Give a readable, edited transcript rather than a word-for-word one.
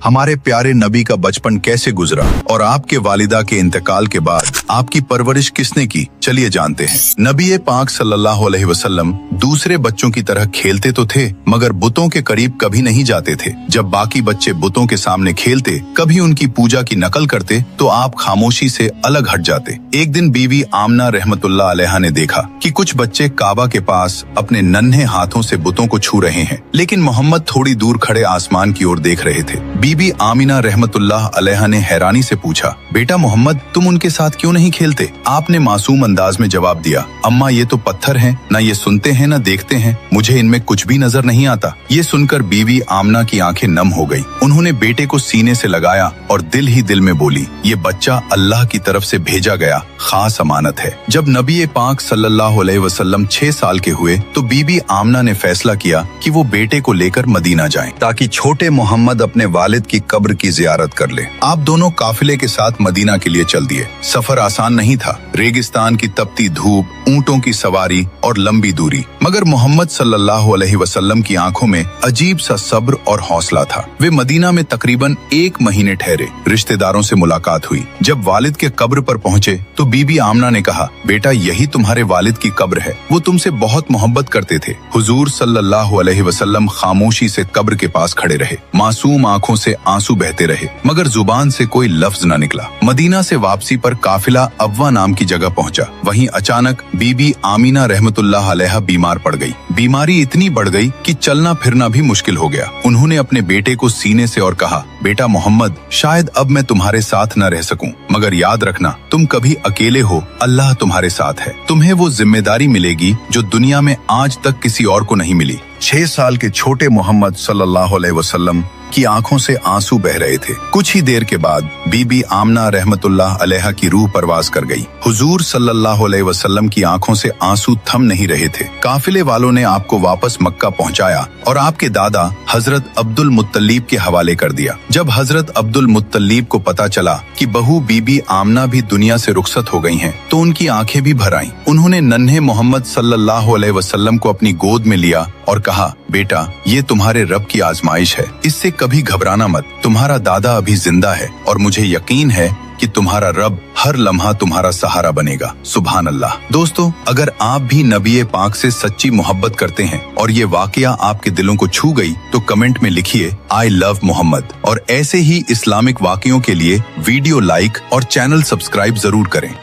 हमारे प्यारे नबी का बचपन कैसे गुजरा और आपके वालिदा के इंतकाल के बाद आपकी परवरिश किसने की, चलिए जानते हैं। नबी पाक सल्लल्लाहु अलैहि वसल्लम दूसरे बच्चों की तरह खेलते तो थे मगर बुतों के करीब कभी नहीं जाते थे। जब बाकी बच्चे बुतों के सामने खेलते, कभी उनकी पूजा की नकल करते तो आप खामोशी से अलग हट जाते। एक दिन बीवी आमना रहमतुल्लाह अलैहा ने देखा कि कुछ बच्चे काबा के पास अपने नन्हे हाथों से बुतों को छू रहे हैं, लेकिन मोहम्मद थोड़ी दूर खड़े आसमान की ओर देख रहे थे। बीबी आमिना रहमतुल्लाह अलैहा ने हैरानी से पूछा, बेटा मोहम्मद, तुम उनके साथ क्यों नहीं खेलते? आपने मासूम अंदाज में जवाब दिया, अम्मा ये तो पत्थर हैं, न ये सुनते हैं न देखते हैं, मुझे इनमें कुछ भी नजर नहीं आता। ये सुनकर बीवी आमना की आंखें नम हो गई। उन्होंने बेटे को सीने से लगाया और दिल ही दिल में बोली, ये बच्चा अल्लाह की तरफ से भेजा गया खास अमानत है। जब नबी पाक सल्लल्लाहु अलैहि वसल्लम 6 साल के हुए तो बीबी आमना ने फैसला किया कि वो बेटे को लेकर मदीना जाएं ताकि छोटे मोहम्मद अपने वालिद की कब्र की जियारत कर ले। आप दोनों काफिले के साथ मदीना के लिए चल दिए। सफर आसान नहीं था, रेगिस्तान की तपती धूप, ऊंटों की सवारी और लंबी दूरी, मगर मोहम्मद सल्लल्लाहु अलैहि वसल्लम की आंखों में अजीब सा सब्र और हौसला था। वे मदीना में तकरीबन 1 महीने ठहरे। रिश्तेदारों से मुलाकात हुई। जब वालिद के कब्र पर पहुंचे तो बीबी आमना ने कहा, बेटा यही तुम्हारे वालिद की कब्र है, वो तुमसे बहुत मोहब्बत करते थे। हुजूर सल्लल्लाहु अलैहि वसल्लम खामोशी से कब्र के पास खड़े रहे। मासूम आंखों से आंसू बहते रहे मगर जुबान से कोई लफ्ज न निकला। मदीना से वापसी पर काफिला अब्वा नाम की जगह पहुंचा। वहीं अचानक बीबी आमीना रहमतुल्लाह अलैहा बीमार पड़ गई। बीमारी इतनी बढ़ गई कि चलना फिरना भी मुश्किल हो गया। उन्होंने अपने बेटे को सीने से और कहा, बेटा मोहम्मद, शायद अब मैं तुम्हारे साथ न रह सकूं, मगर याद रखना तुम कभी अकेले हो, अल्लाह तुम्हारे साथ है। तुम्हें वो जिम्मेदारी मिलेगी जो दुनिया में आज तक किसी और को नहीं मिली। 6 साल के छोटे मोहम्मद सल्लल्लाहु अलैहि वसल्लम की आंखों से आंसू बह रहे थे। कुछ ही देर के बाद बीबी आमना रहमतुल्लाह अलैहा की रूह परवाज कर गई। हुजूर सल्लल्लाहु अलैहि वसल्लम की आंखों से आंसू थम नहीं रहे थे। काफिले वालों ने आपको वापस मक्का पहुंचाया और आपके दादा हजरत अब्दुल मुत्तलीब के हवाले कर दिया। जब हजरत अब्दुल मुत्तलीब को पता चला कि बहू बीबी आमना भी दुनिया से रुखसत हो गई हैं, तो उनकी आंखें भी भर आईं। उन्होंने नन्हे मोहम्मद सल्लल्लाहु अलैहि वसल्लम को अपनी गोद में लिया और कहा, बेटा ये तुम्हारे रब की आजमाइश है, इससे कभी घबराना मत। तुम्हारा दादा अभी जिंदा है और मुझे यकीन है कि तुम्हारा रब हर लम्हा तुम्हारा सहारा बनेगा। सुभान अल्लाह। दोस्तों, अगर आप भी नबी पाक से सच्ची मोहब्बत करते हैं और ये वाकया आपके दिलों को छू गई तो कमेंट में लिखिए, आई लव मोहम्मद। और ऐसे ही इस्लामिक वाकयों के लिए वीडियो लाइक और चैनल सब्सक्राइब जरूर करें।